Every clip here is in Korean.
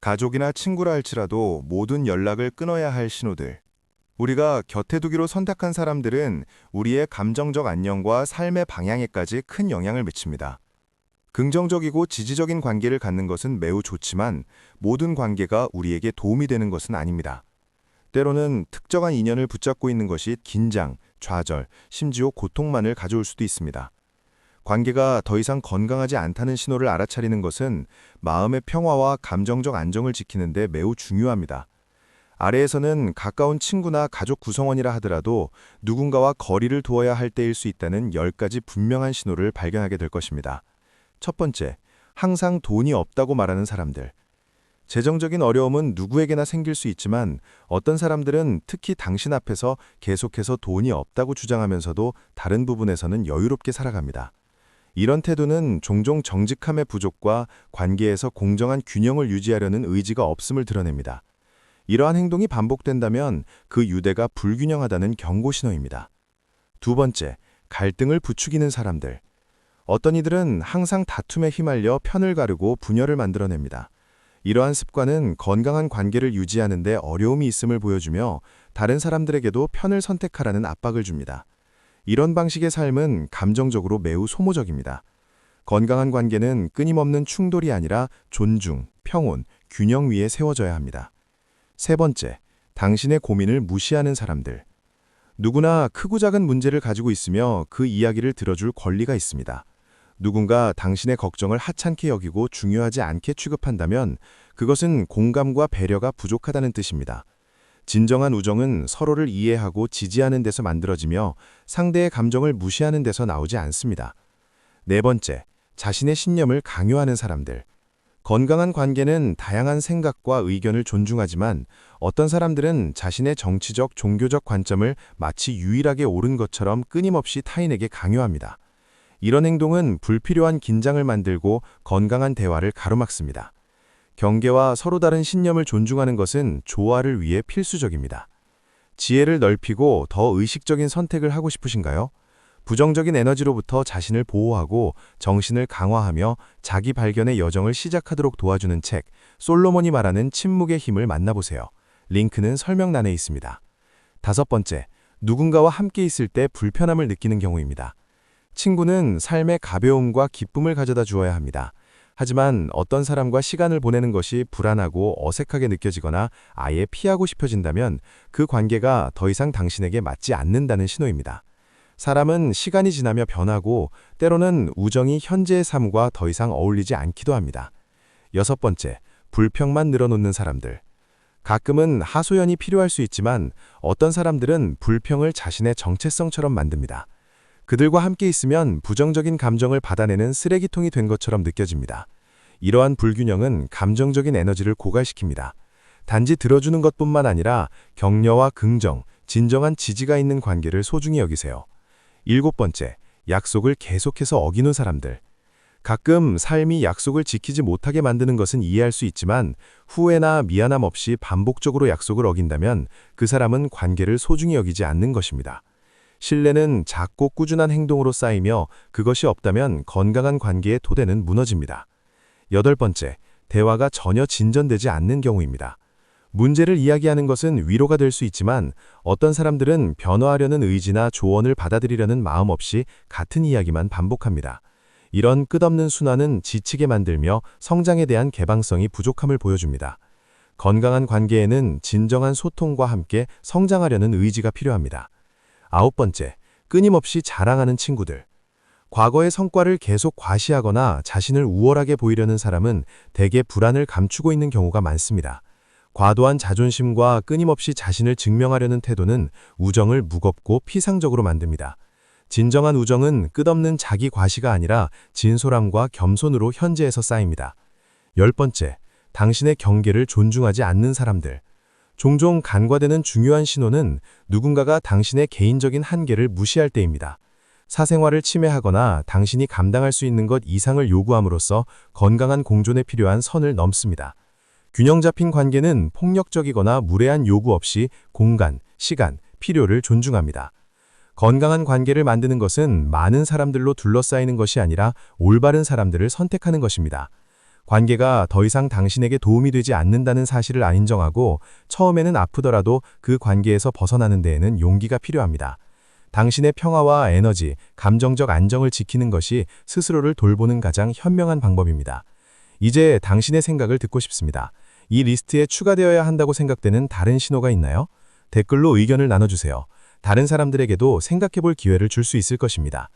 가족이나 친구라 할지라도 모든 연락을 끊어야 할 신호들. 우리가 곁에 두기로 선택한 사람들은 우리의 감정적 안녕과 삶의 방향에까지 큰 영향을 미칩니다. 긍정적이고 지지적인 관계를 갖는 것은 매우 좋지만 모든 관계가 우리에게 도움이 되는 것은 아닙니다. 때로는 특정한 인연을 붙잡고 있는 것이 긴장, 좌절, 심지어 고통만을 가져올 수도 있습니다. 관계가 더 이상 건강하지 않다는 신호를 알아차리는 것은 마음의 평화와 감정적 안정을 지키는 데 매우 중요합니다. 아래에서는 가까운 친구나 가족 구성원이라 하더라도 누군가와 거리를 두어야 할 때일 수 있다는 10가지 분명한 신호를 발견하게 될 것입니다. 첫 번째, 항상 돈이 없다고 말하는 사람들. 재정적인 어려움은 누구에게나 생길 수 있지만 어떤 사람들은 특히 당신 앞에서 계속해서 돈이 없다고 주장하면서도 다른 부분에서는 여유롭게 살아갑니다. 이런 태도는 종종 정직함의 부족과 관계에서 공정한 균형을 유지하려는 의지가 없음을 드러냅니다. 이러한 행동이 반복된다면 그 유대가 불균형하다는 경고 신호입니다. 두 번째, 갈등을 부추기는 사람들. 어떤 이들은 항상 다툼에 휘말려 편을 가르고 분열을 만들어냅니다. 이러한 습관은 건강한 관계를 유지하는 데 어려움이 있음을 보여주며 다른 사람들에게도 편을 선택하라는 압박을 줍니다. 이런 방식의 삶은 감정적으로 매우 소모적입니다. 건강한 관계는 끊임없는 충돌이 아니라 존중, 평온, 균형 위에 세워져야 합니다. 세 번째, 당신의 고민을 무시하는 사람들. 누구나 크고 작은 문제를 가지고 있으며 그 이야기를 들어줄 권리가 있습니다. 누군가 당신의 걱정을 하찮게 여기고 중요하지 않게 취급한다면 그것은 공감과 배려가 부족하다는 뜻입니다. 진정한 우정은 서로를 이해하고 지지하는 데서 만들어지며 상대의 감정을 무시하는 데서 나오지 않습니다. 네 번째, 자신의 신념을 강요하는 사람들. 건강한 관계는 다양한 생각과 의견을 존중하지만 어떤 사람들은 자신의 정치적, 종교적 관점을 마치 유일하게 옳은 것처럼 끊임없이 타인에게 강요합니다. 이런 행동은 불필요한 긴장을 만들고 건강한 대화를 가로막습니다. 경계와 서로 다른 신념을 존중하는 것은 조화를 위해 필수적입니다. 지혜를 넓히고 더 의식적인 선택을 하고 싶으신가요? 부정적인 에너지로부터 자신을 보호하고 정신을 강화하며 자기 발견의 여정을 시작하도록 도와주는 책, 솔로몬이 말하는 침묵의 힘을 만나보세요. 링크는 설명란에 있습니다. 다섯 번째, 누군가와 함께 있을 때 불편함을 느끼는 경우입니다. 친구는 삶의 가벼움과 기쁨을 가져다 주어야 합니다. 하지만 어떤 사람과 시간을 보내는 것이 불안하고 어색하게 느껴지거나 아예 피하고 싶어진다면 그 관계가 더 이상 당신에게 맞지 않는다는 신호입니다. 사람은 시간이 지나며 변하고 때로는 우정이 현재의 삶과 더 이상 어울리지 않기도 합니다. 여섯 번째, 불평만 늘어놓는 사람들. 가끔은 하소연이 필요할 수 있지만 어떤 사람들은 불평을 자신의 정체성처럼 만듭니다. 그들과 함께 있으면 부정적인 감정을 받아내는 쓰레기통이 된 것처럼 느껴집니다. 이러한 불균형은 감정적인 에너지를 고갈시킵니다. 단지 들어주는 것뿐만 아니라 격려와 긍정, 진정한 지지가 있는 관계를 소중히 여기세요. 일곱 번째, 약속을 계속해서 어기는 사람들. 가끔 삶이 약속을 지키지 못하게 만드는 것은 이해할 수 있지만 후회나 미안함 없이 반복적으로 약속을 어긴다면 그 사람은 관계를 소중히 여기지 않는 것입니다. 신뢰는 작고 꾸준한 행동으로 쌓이며 그것이 없다면 건강한 관계의 토대는 무너집니다. 여덟 번째, 대화가 전혀 진전되지 않는 경우입니다. 문제를 이야기하는 것은 위로가 될 수 있지만 어떤 사람들은 변화하려는 의지나 조언을 받아들이려는 마음 없이 같은 이야기만 반복합니다. 이런 끝없는 순환은 지치게 만들며 성장에 대한 개방성이 부족함을 보여줍니다. 건강한 관계에는 진정한 소통과 함께 성장하려는 의지가 필요합니다. 아홉 번째, 끊임없이 자랑하는 친구들. 과거의 성과를 계속 과시하거나 자신을 우월하게 보이려는 사람은 대개 불안을 감추고 있는 경우가 많습니다. 과도한 자존심과 끊임없이 자신을 증명하려는 태도는 우정을 무겁고 피상적으로 만듭니다. 진정한 우정은 끝없는 자기 과시가 아니라 진솔함과 겸손으로 현재에서 쌓입니다. 열 번째, 당신의 경계를 존중하지 않는 사람들. 종종 간과되는 중요한 신호는 누군가가 당신의 개인적인 한계를 무시할 때입니다. 사생활을 침해하거나 당신이 감당할 수 있는 것 이상을 요구함으로써 건강한 공존에 필요한 선을 넘습니다. 균형 잡힌 관계는 폭력적이거나 무례한 요구 없이 공간, 시간, 필요를 존중합니다. 건강한 관계를 만드는 것은 많은 사람들로 둘러싸이는 것이 아니라 올바른 사람들을 선택하는 것입니다. 관계가 더 이상 당신에게 도움이 되지 않는다는 사실을 인정하고 처음에는 아프더라도 그 관계에서 벗어나는 데에는 용기가 필요합니다. 당신의 평화와 에너지, 감정적 안정을 지키는 것이 스스로를 돌보는 가장 현명한 방법입니다. 이제 당신의 생각을 듣고 싶습니다. 이 리스트에 추가되어야 한다고 생각되는 다른 신호가 있나요? 댓글로 의견을 나눠주세요. 다른 사람들에게도 생각해볼 기회를 줄 수 있을 것입니다.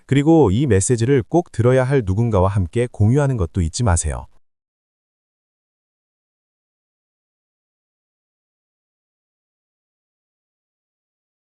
그리고 이 메시지를 꼭 들어야 할 누군가와 함께 공유하는 것도 잊지 마세요.